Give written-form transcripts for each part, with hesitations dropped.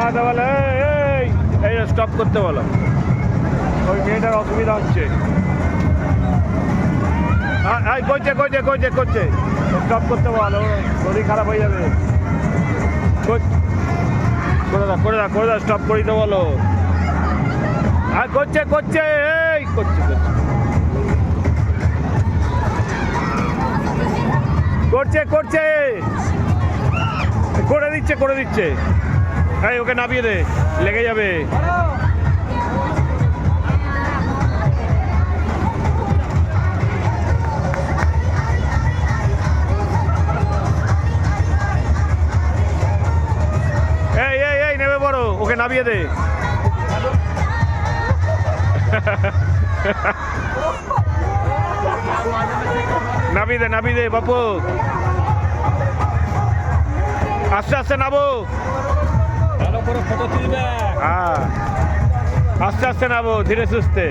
দাঁড়াতে বলো, এই এই স্টপ করতে বলো, ওই মেয়েটার অসুবিধা হচ্ছে। করছে করছে করছে করছে, স্টপ করতে বলো, শরীর খারাপ হয়ে যাবে। করে দাও করে দাও করে দাও, স্টপ করে দিতে বলো। আর করছে করছে, এই করছে করছে করছে করছে, করে দিচ্ছে করে দিচ্ছে। এই ওকে নামিয়ে দে, লেগে যাবে। এই এই এই নেমে পড়ো, ওকে নামিয়ে দে। নামিয়ে দে নামিয়ে দে বাপু, আস্তে আস্তে নামো। ভালো করে ফটো তুলবে। হ্যাঁ আস্তে আস্তে নামো, ধীরে সুস্থে।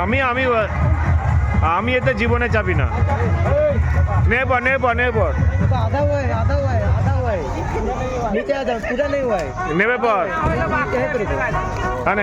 আমি আমি আমি এতে জীবনে চাপি না। নেব নেব নেব, आधा हुआ है आधा हुआ है आधा हुआ है नीचे आ जाओ पूरा नहीं हुआ है নেবে পর। यहीं पर रुको। হ্যাঁ